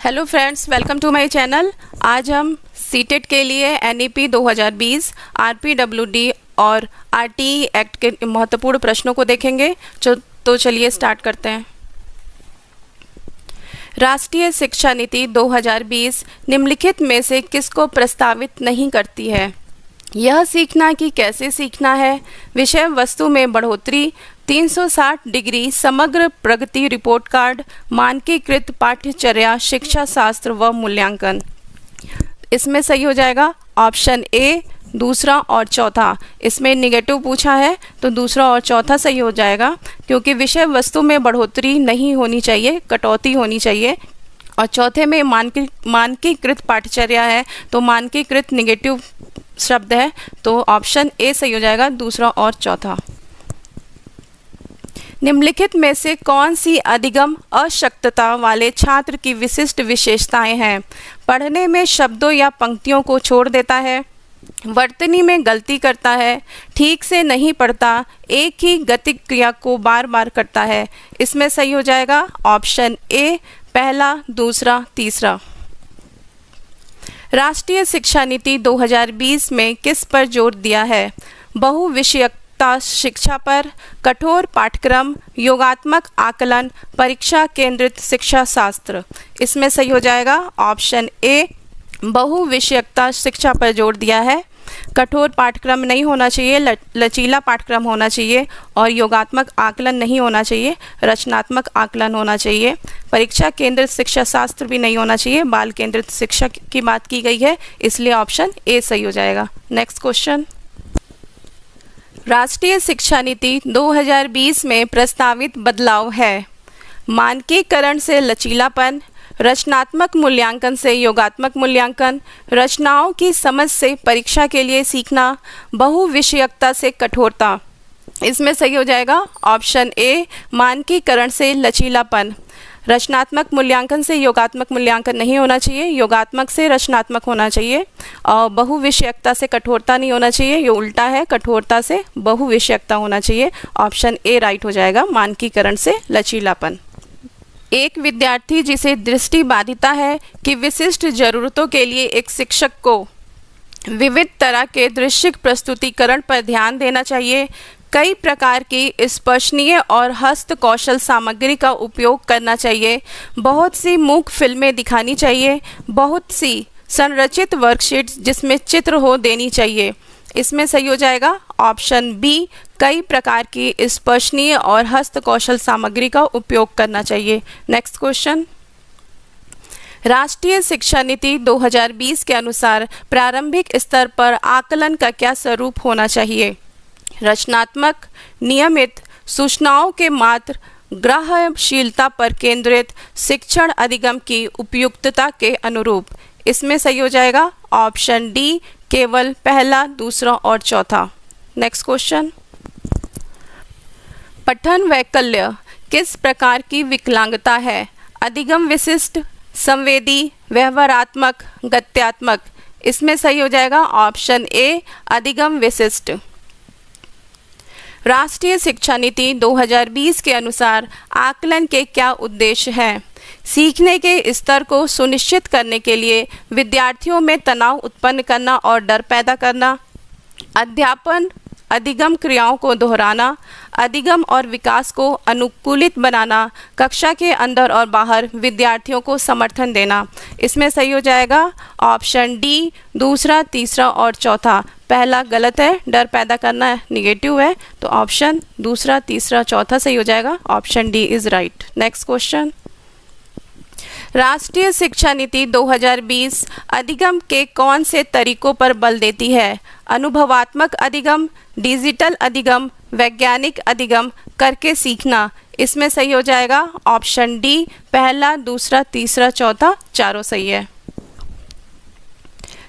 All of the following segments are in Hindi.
Hello friends, welcome to my channel. आज हम सीटेट के लिए एनईपी 2020, आरपीडब्ल्यूडी और आरटीई एक्ट के महत्वपूर्ण प्रश्नों को देखेंगे। तो चलिए स्टार्ट करते हैं। राष्ट्रीय शिक्षा नीति 2020 निम्नलिखित में से किसको प्रस्तावित नहीं करती है? यह सीखना कि कैसे सीखना है, विषय वस्तु में बढ़ोतरी, 360 डिग्री समग्र प्रगति रिपोर्ट कार्ड, मानकीकृत पाठ्यचर्या, शिक्षा शास्त्र व मूल्यांकन। इसमें सही हो जाएगा ऑप्शन ए, दूसरा और चौथा। इसमें निगेटिव पूछा है तो दूसरा और चौथा सही हो जाएगा, क्योंकि विषय वस्तु में बढ़ोतरी नहीं होनी चाहिए, कटौती होनी चाहिए। और चौथे में मानकीकृत पाठ्यचर्या है तो मानकीकृत निगेटिव शब्द है, तो ऑप्शन ए सही हो जाएगा, दूसरा और चौथा। निम्नलिखित में से कौन सी अधिगम अशक्तता वाले छात्र की विशिष्ट विशेषताएं हैं? पढ़ने में शब्दों या पंक्तियों को छोड़ देता है, वर्तनी में गलती करता है, ठीक से नहीं पढ़ता, एक ही गतिक क्रिया को बार बार करता है। इसमें सही हो जाएगा ऑप्शन ए, पहला, दूसरा, तीसरा। राष्ट्रीय शिक्षा नीति 2020 में किस पर जोर दिया है? बहुविषयकता शिक्षा पर, कठोर पाठ्यक्रम, योगात्मक आकलन, परीक्षा केंद्रित शिक्षा शास्त्र। इसमें सही हो जाएगा ऑप्शन ए, बहुविषयकता शिक्षा पर जोर दिया है। कठोर पाठ्यक्रम नहीं होना चाहिए, लचीला पाठ्यक्रम होना चाहिए, और योगात्मक आकलन नहीं होना चाहिए, रचनात्मक आकलन होना चाहिए। परीक्षा केंद्रित शिक्षा शास्त्र भी नहीं होना चाहिए, बाल केंद्रित शिक्षा की बात की गई है, इसलिए ऑप्शन ए सही हो जाएगा। Next question. राष्ट्रीय शिक्षा नीति 2020 में प्रस्तावित बदलाव है: मानकीकरण से लचीलापन, रचनात्मक मूल्यांकन से योगात्मक मूल्यांकन, रचनाओं की समझ से परीक्षा के लिए सीखना, बहुविषयकता से कठोरता। इसमें सही हो जाएगा ऑप्शन ए, मानकीकरण से लचीलापन। रचनात्मक मूल्यांकन से योगात्मक मूल्यांकन नहीं होना चाहिए, योगात्मक से रचनात्मक होना चाहिए, और बहुविषयकता से कठोरता नहीं होना चाहिए, ये उल्टा है, कठोरता से बहुविषयकता होना चाहिए। ऑप्शन ए राइट हो जाएगा, मानकीकरण से लचीलापन। एक विद्यार्थी जिसे दृष्टि बाधिता है कि विशिष्ट जरूरतों के लिए एक शिक्षक को विविध तरह के दृश्यिक प्रस्तुतिकरण पर ध्यान देना चाहिए, कई प्रकार की स्पर्शनीय और हस्त कौशल सामग्री का उपयोग करना चाहिए, बहुत सी मूक फिल्में दिखानी चाहिए, बहुत सी संरचित वर्कशीट्स जिसमें चित्र हो देनी चाहिए। इसमें सही हो जाएगा ऑप्शन बी, कई प्रकार की स्पर्शनीय और हस्त कौशल सामग्री का उपयोग करना चाहिए। Next question. राष्ट्रीय शिक्षा नीति 2020 के अनुसार प्रारंभिक स्तर पर आकलन का क्या स्वरूप होना चाहिए? रचनात्मक, नियमित, सूचनाओं के मात्र, ग्राह्यशीलता पर केंद्रित, शिक्षण अधिगम की उपयुक्तता के अनुरूप। इसमें सही हो जाएगा ऑप्शन डी, केवल पहला, दूसरा और चौथा। Next question. पठन वैकल्य किस प्रकार की विकलांगता है? अधिगम विशिष्ट, संवेदी, व्यवहारात्मक, गत्यात्मक। इसमें सही हो जाएगा ऑप्शन ए, अधिगम विशिष्ट। राष्ट्रीय शिक्षा नीति 2020 के अनुसार आकलन के क्या उद्देश्य हैं? सीखने के स्तर को सुनिश्चित करने के लिए विद्यार्थियों में तनाव उत्पन्न करना और डर पैदा करना, अध्यापन अधिगम क्रियाओं को दोहराना, अधिगम और विकास को अनुकूलित बनाना, कक्षा के अंदर और बाहर विद्यार्थियों को समर्थन देना। इसमें सही हो जाएगा ऑप्शन डी, दूसरा, तीसरा और चौथा। पहला गलत है, डर पैदा करना निगेटिव है, तो ऑप्शन दूसरा, तीसरा, चौथा सही हो जाएगा, option D is right. Next question. राष्ट्रीय शिक्षा नीति 2020 अधिगम के कौन से तरीकों पर बल देती है? अनुभवात्मक अधिगम, डिजिटल अधिगम, वैज्ञानिक अधिगम, करके सीखना। इसमें सही हो जाएगा ऑप्शन डी, पहला, दूसरा, तीसरा, चौथा, चारों सही है।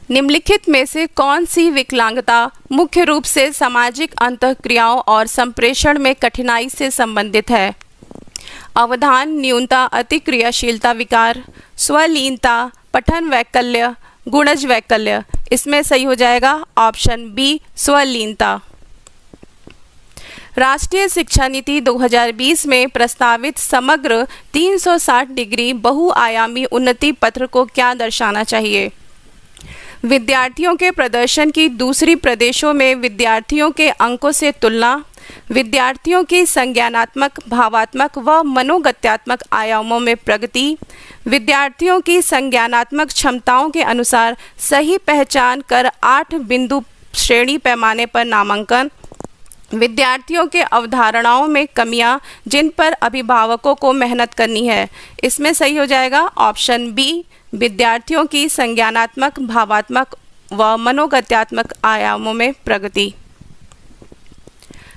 निम्नलिखित में से कौन सी विकलांगता मुख्य रूप से सामाजिक अंतःक्रियाओं और संप्रेषण में कठिनाई से संबंधित है? अवधान न्यूनता, अतिक्रियाशीलता विकार, स्वलीनता, पठन वैकल्य, गुणज वैकल्य। इसमें सही हो जाएगा ऑप्शन बी, स्वलीनता। राष्ट्रीय शिक्षा नीति 2020 में प्रस्तावित समग्र 360 डिग्री बहुआयामी उन्नति पत्र को क्या दर्शाना चाहिए? विद्यार्थियों के प्रदर्शन की दूसरी प्रदेशों में विद्यार्थियों के अंकों से तुलना, विद्यार्थियों की संज्ञानात्मक, भावात्मक व मनोगत्यात्मक आयामों में प्रगति, विद्यार्थियों की संज्ञानात्मक क्षमताओं के अनुसार सही पहचान कर 8 बिंदु श्रेणी पैमाने पर नामांकन, विद्यार्थियों के अवधारणाओं में कमियां जिन पर अभिभावकों को मेहनत करनी है। इसमें सही हो जाएगा ऑप्शन बी, विद्यार्थियों की संज्ञानात्मक, भावात्मक व मनोगत्यात्मक आयामों में प्रगति।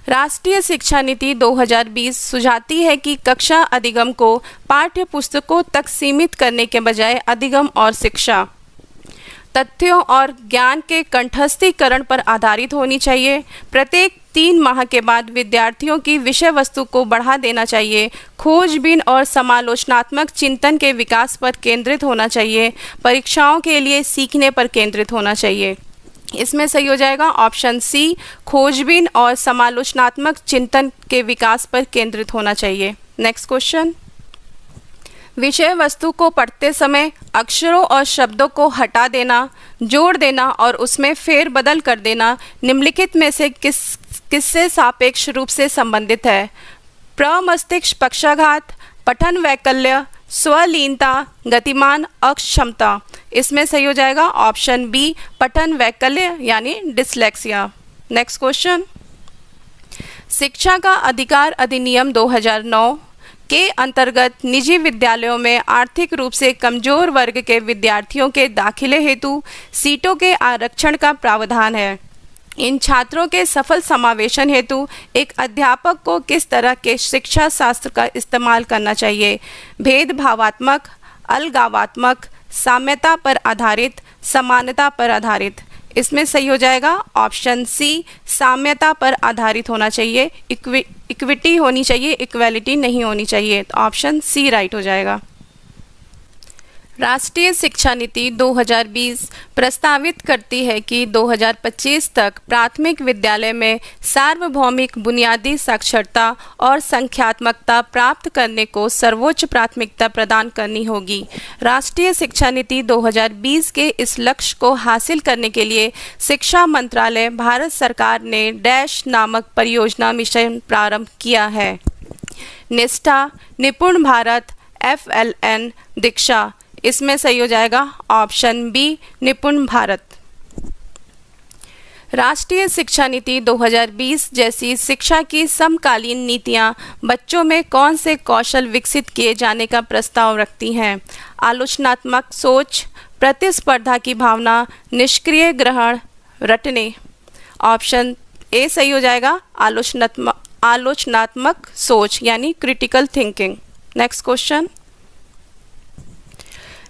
राष्ट्रीय शिक्षा नीति 2020 सुझाती है कि कक्षा अधिगम को पाठ्य पुस्तकों तक सीमित करने के बजाय अधिगम और शिक्षा तथ्यों और ज्ञान के कंठस्थीकरण पर आधारित होनी चाहिए। प्रत्येक 3 माह के बाद विद्यार्थियों की विषय वस्तु को बढ़ा देना चाहिए। खोजबीन और समालोचनात्मक चिंतन के विकास पर केंद्रित होना चाहिए। परीक्षाओं के लिए सीखने पर केंद्रित होना चाहिए। इसमें सही हो जाएगा ऑप्शन सी, खोजबीन और समालोचनात्मक चिंतन के विकास पर केंद्रित होना चाहिए। नेक्स्ट क्वेश्चन, विषय वस्तु को पढ़ते समय अक्षरों और शब्दों को हटा देना, जोड़ देना और उसमें फेरबदल कर देना निम्नलिखित में से किससे सापेक्ष रूप से संबंधित है? प्रमस्तिष्क पक्षाघात, पठन वैकल्य, स्वलीनता, गतिमान अक्षमता। इसमें सही हो जाएगा ऑप्शन बी, पठन वैकल्य यानी डिसलेक्सिया। नेक्स्ट क्वेश्चन, शिक्षा का अधिकार अधिनियम 2009 के अंतर्गत निजी विद्यालयों में आर्थिक रूप से कमजोर वर्ग के विद्यार्थियों के दाखिले हेतु सीटों के आरक्षण का प्रावधान है। इन छात्रों के सफल समावेशन हेतु एक अध्यापक को किस तरह के शिक्षा शास्त्र का इस्तेमाल करना चाहिए? भेदभावात्मक, अलगावात्मक, साम्यता पर आधारित, समानता पर आधारित। इसमें सही हो जाएगा ऑप्शन सी, साम्यता पर आधारित होना चाहिए, इक्विटी होनी चाहिए, इक्वालिटी नहीं होनी चाहिए। तो ऑप्शन सी राइट हो जाएगा। राष्ट्रीय शिक्षा नीति 2020 प्रस्तावित करती है कि 2025 तक प्राथमिक विद्यालय में सार्वभौमिक बुनियादी साक्षरता और संख्यात्मकता प्राप्त करने को सर्वोच्च प्राथमिकता प्रदान करनी होगी। राष्ट्रीय शिक्षा नीति 2020 के इस लक्ष्य को हासिल करने के लिए शिक्षा मंत्रालय, भारत सरकार ने डैश नामक परियोजना मिशन प्रारंभ किया है। निष्ठा, निपुण भारत, FLN, दीक्षा। इसमें सही हो जाएगा ऑप्शन बी, निपुण भारत। राष्ट्रीय शिक्षा नीति 2020 जैसी शिक्षा की समकालीन नीतियां बच्चों में कौन से कौशल विकसित किए जाने का प्रस्ताव रखती हैं? आलोचनात्मक सोच, प्रतिस्पर्धा की भावना, निष्क्रिय ग्रहण, रटने। ऑप्शन ए सही हो जाएगा आलोचनात्मक सोच यानी क्रिटिकल थिंकिंग। नेक्स्ट क्वेश्चन,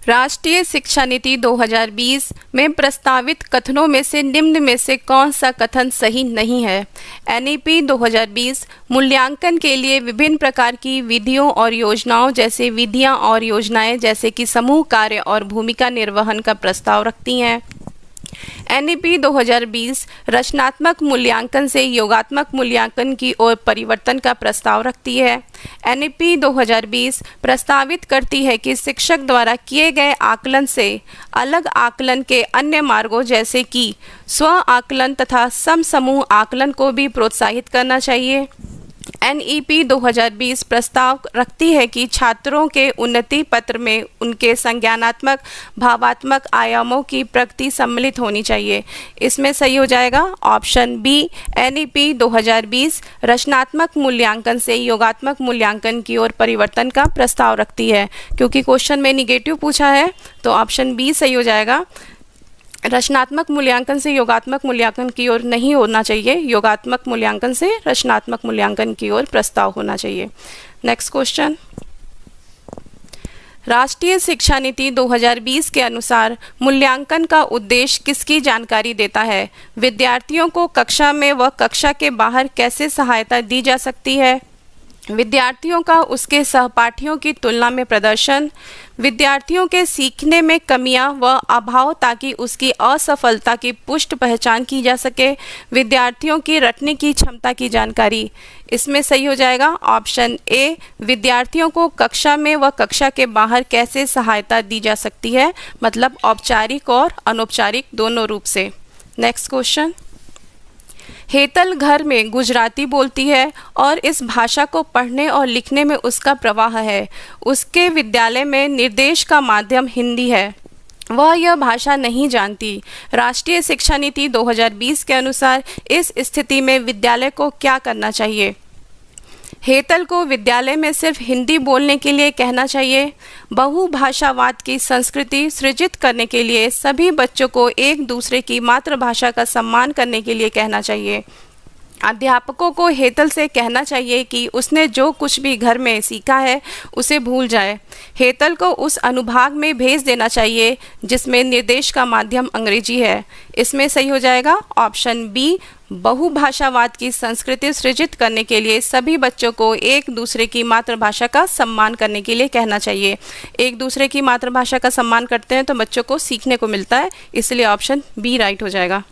राष्ट्रीय शिक्षा नीति 2020 में प्रस्तावित कथनों में से निम्न में से कौन सा कथन सही नहीं है? NEP 2020 मूल्यांकन के लिए विभिन्न प्रकार की विधियों और योजनाओं जैसे विधियां और योजनाएं जैसे कि समूह कार्य और भूमिका निर्वहन का प्रस्ताव रखती हैं। NEP 2020 रचनात्मक मूल्यांकन से योगात्मक मूल्यांकन की ओर परिवर्तन का प्रस्ताव रखती है। NEP 2020 प्रस्तावित करती है कि शिक्षक द्वारा किए गए आकलन से अलग आकलन के अन्य मार्गों जैसे कि स्व आकलन तथा समूह आकलन को भी प्रोत्साहित करना चाहिए। NEP 2020 प्रस्ताव रखती है कि छात्रों के उन्नति पत्र में उनके संज्ञानात्मक, भावात्मक आयामों की प्रगति सम्मिलित होनी चाहिए। इसमें सही हो जाएगा ऑप्शन बी, NEP 2020 रचनात्मक मूल्यांकन से योगात्मक मूल्यांकन की ओर परिवर्तन का प्रस्ताव रखती है। क्योंकि क्वेश्चन में निगेटिव पूछा है तो ऑप्शन बी सही हो जाएगा। रचनात्मक मूल्यांकन से योगात्मक मूल्यांकन की ओर नहीं होना चाहिए, योगात्मक मूल्यांकन से रचनात्मक मूल्यांकन की ओर प्रस्ताव होना चाहिए। नेक्स्ट क्वेश्चन, राष्ट्रीय शिक्षा नीति 2020 के अनुसार मूल्यांकन का उद्देश्य किसकी जानकारी देता है? विद्यार्थियों को कक्षा में व कक्षा के बाहर कैसे सहायता दी जा सकती है? विद्यार्थियों का उसके सहपाठियों की तुलना में प्रदर्शन, विद्यार्थियों के सीखने में कमियां व अभाव ताकि उसकी असफलता की पुष्ट पहचान की जा सके, विद्यार्थियों की रटने की क्षमता की जानकारी। इसमें सही हो जाएगा ऑप्शन ए, विद्यार्थियों को कक्षा में व कक्षा के बाहर कैसे सहायता दी जा सकती है, मतलब औपचारिक और अनौपचारिक दोनों रूप से। नेक्स्ट क्वेश्चन, हेतल घर में गुजराती बोलती है और इस भाषा को पढ़ने और लिखने में उसका प्रवाह है। उसके विद्यालय में निर्देश का माध्यम हिंदी है। वह यह भाषा नहीं जानती। राष्ट्रीय शिक्षा नीति 2020 के अनुसार इस स्थिति में विद्यालय को क्या करना चाहिए? हेतल को विद्यालय में सिर्फ हिंदी बोलने के लिए कहना चाहिए। बहुभाषावाद की संस्कृति सृजित करने के लिए सभी बच्चों को एक दूसरे की मातृभाषा का सम्मान करने के लिए कहना चाहिए। अध्यापकों को हेतल से कहना चाहिए कि उसने जो कुछ भी घर में सीखा है उसे भूल जाए। हेतल को उस अनुभाग में भेज देना चाहिए जिसमें निर्देश का माध्यम अंग्रेजी है। इसमें सही हो जाएगा ऑप्शन बी, बहुभाषावाद की संस्कृति सृजित करने के लिए सभी बच्चों को एक दूसरे की मातृभाषा का सम्मान करने के लिए कहना चाहिए। एक दूसरे की मातृभाषा का सम्मान करते हैं तो बच्चों को सीखने को मिलता है, इसलिए ऑप्शन बी राइट हो जाएगा।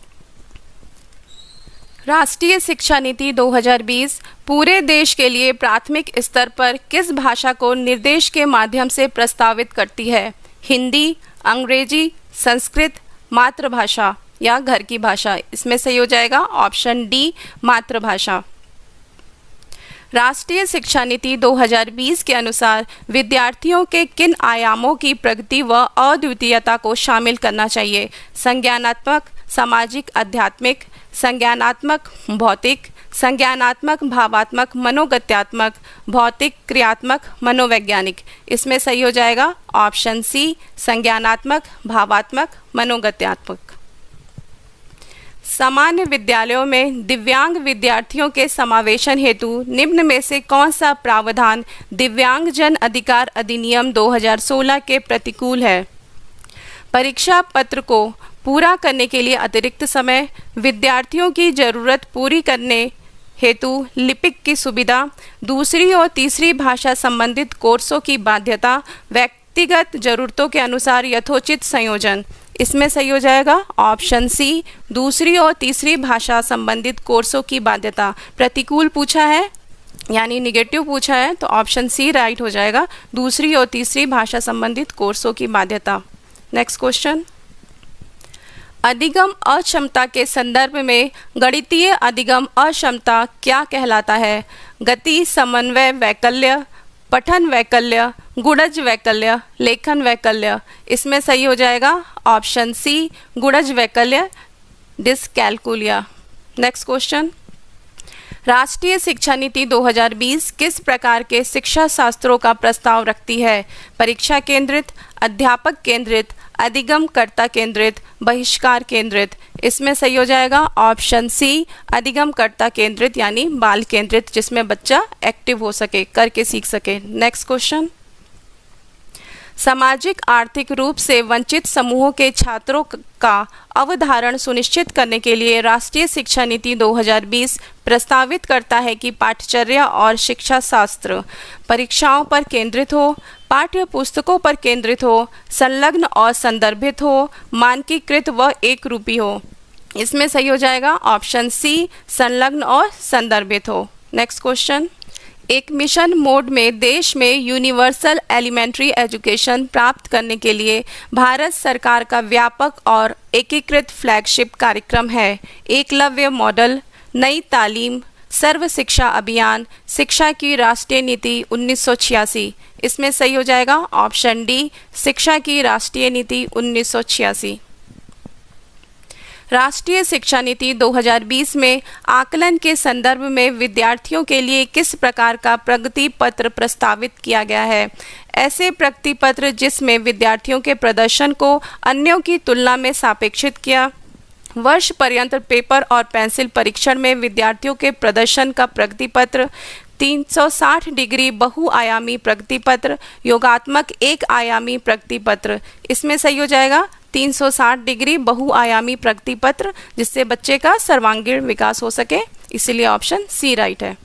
राष्ट्रीय शिक्षा नीति 2020 पूरे देश के लिए प्राथमिक स्तर पर किस भाषा को निर्देश के माध्यम से प्रस्तावित करती है? हिंदी, अंग्रेजी, संस्कृत, मातृभाषा या घर की भाषा। इसमें सही हो जाएगा ऑप्शन डी, मातृभाषा। राष्ट्रीय शिक्षा नीति 2020 के अनुसार विद्यार्थियों के किन आयामों की प्रगति व अद्वितीयता को शामिल करना चाहिए? संज्ञानात्मक, सामाजिक, आध्यात्मिक, संज्ञानात्मक, भौतिक, संज्ञानात्मक, भावात्मक, मनोगत्यात्मक, भौतिक, क्रियात्मक, मनोवैज्ञानिक। इसमें सही हो जाएगा ऑप्शन सी, संज्ञानात्मक, भावात्मक, मनोगत्यात्मक। सामान्य विद्यालयों में दिव्यांग विद्यार्थियों के समावेशन हेतु निम्न में से कौन सा प्रावधान दिव्यांगजन अधिकार अधिनियम 2016 के प्रतिकूल है? परीक्षा पत्र को पूरा करने के लिए अतिरिक्त समय, विद्यार्थियों की ज़रूरत पूरी करने हेतु लिपिक की सुविधा, दूसरी और तीसरी भाषा संबंधित कोर्सों की बाध्यता, व्यक्तिगत ज़रूरतों के अनुसार यथोचित संयोजन। इसमें सही हो जाएगा ऑप्शन सी, दूसरी और तीसरी भाषा संबंधित कोर्सों की बाध्यता। प्रतिकूल पूछा है यानी निगेटिव पूछा है तो ऑप्शन सी राइट हो जाएगा, दूसरी और तीसरी भाषा संबंधित कोर्सों की बाध्यता। नेक्स्ट क्वेश्चन, अधिगम अक्षमता के संदर्भ में गणितीय अधिगम अक्षमता क्या कहलाता है? गति, समन्वय वैकल्य, पठन वैकल्य, गुणज वैकल्य, लेखन वैकल्य। इसमें सही हो जाएगा ऑप्शन सी, गुणज वैकल्य, डिस्कैलकुलिया। नेक्स्ट क्वेश्चन, राष्ट्रीय शिक्षा नीति 2020 किस प्रकार के शिक्षा शास्त्रों का प्रस्ताव रखती है? परीक्षा केंद्रित, अध्यापक केंद्रित, अधिगमकर्ता केंद्रित, बहिष्कार केंद्रित। इसमें सही हो जाएगा ऑप्शन सी, अधिगमकर्ता केंद्रित यानी बाल केंद्रित, जिसमें बच्चा एक्टिव हो सके, करके सीख सके। नेक्स्ट क्वेश्चन, सामाजिक आर्थिक रूप से वंचित समूहों के छात्रों का अवधारण सुनिश्चित करने के लिए राष्ट्रीय शिक्षा नीति 2020 प्रस्तावित करता है कि पाठ्यचर्या और शिक्षा शास्त्र परीक्षाओं पर केंद्रित हो, पाठ्य पुस्तकों पर केंद्रित हो, संलग्न और संदर्भित हो, मानकीकृत व एक रूपी हो। इसमें सही हो जाएगा ऑप्शन सी, संलग्न और संदर्भित हो। नेक्स्ट क्वेश्चन, एक मिशन मोड में देश में यूनिवर्सल एलिमेंट्री एजुकेशन प्राप्त करने के लिए भारत सरकार का व्यापक और एकीकृत फ्लैगशिप कार्यक्रम है। एकलव्य मॉडल, नई तालीम, सर्व शिक्षा अभियान, शिक्षा की राष्ट्रीय नीति 1986। इसमें सही हो जाएगा ऑप्शन डी, शिक्षा की राष्ट्रीय नीति 1986। राष्ट्रीय शिक्षा नीति 2020 में आकलन के संदर्भ में विद्यार्थियों के लिए किस प्रकार का प्रगति पत्र प्रस्तावित किया गया है? ऐसे प्रगति पत्र जिसमें विद्यार्थियों के प्रदर्शन को अन्यों की तुलना में सापेक्षित किया, वर्ष पर्यंत पेपर और पेंसिल परीक्षण में विद्यार्थियों के प्रदर्शन का प्रगति पत्र, 360 डिग्री बहुआयामी प्रगति पत्र, योगात्मक एक आयामी प्रगति पत्र। इसमें सही हो जाएगा 360 डिग्री बहुआयामी प्रगति पत्र, जिससे बच्चे का सर्वांगीण विकास हो सके, इसीलिए ऑप्शन सी राइट है।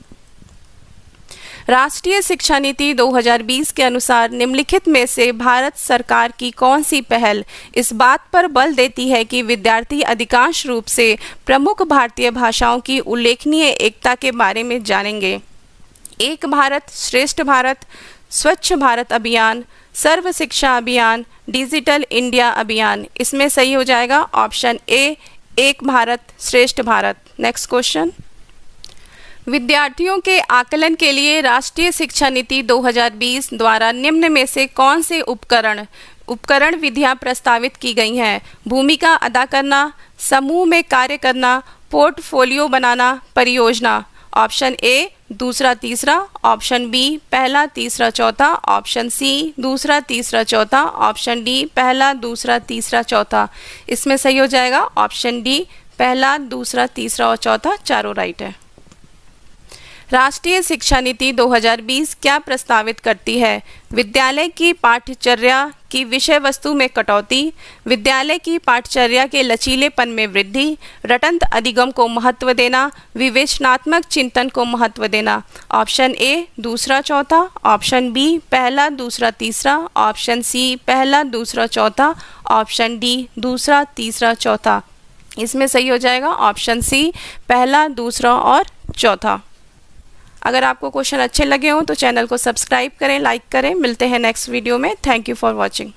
राष्ट्रीय शिक्षा नीति 2020 के अनुसार निम्नलिखित में से भारत सरकार की कौन सी पहल इस बात पर बल देती है कि विद्यार्थी अधिकांश रूप से प्रमुख भारतीय भाषाओं की उल्लेखनीय एकता के बारे में जानेंगे? एक भारत श्रेष्ठ भारत, स्वच्छ भारत अभियान, सर्व शिक्षा अभियान, डिजिटल इंडिया अभियान। इसमें सही हो जाएगा ऑप्शन ए, एक भारत श्रेष्ठ भारत। नेक्स्ट क्वेश्चन, विद्यार्थियों के आकलन के लिए राष्ट्रीय शिक्षा नीति 2020 द्वारा निम्न में से कौन से उपकरण विधियां प्रस्तावित की गई हैं? भूमिका अदा करना, समूह में कार्य करना, पोर्टफोलियो बनाना, परियोजना। ऑप्शन ए दूसरा तीसरा, ऑप्शन बी पहला तीसरा चौथा, ऑप्शन सी दूसरा तीसरा चौथा, ऑप्शन डी पहला दूसरा तीसरा चौथा। इसमें सही हो जाएगा ऑप्शन डी पहला दूसरा तीसरा और चौथा, चारों राइट है। राष्ट्रीय शिक्षा नीति 2020 क्या प्रस्तावित करती है? विद्यालय की पाठ्यचर्या की विषय वस्तु में कटौती, विद्यालय की पाठ्यचर्या के लचीलेपन में वृद्धि, रटंत अधिगम को महत्व देना, विवेचनात्मक चिंतन को महत्व देना। ऑप्शन ए दूसरा चौथा, ऑप्शन बी पहला दूसरा तीसरा, ऑप्शन सी पहला दूसरा चौथा, ऑप्शन डी दूसरा तीसरा चौथा। इसमें सही हो जाएगा ऑप्शन सी पहला दूसरा और चौथा। अगर आपको क्वेश्चन अच्छे लगे हों तो चैनल को सब्सक्राइब करें, लाइक करें। मिलते हैं नेक्स्ट वीडियो में। Thank you for watching.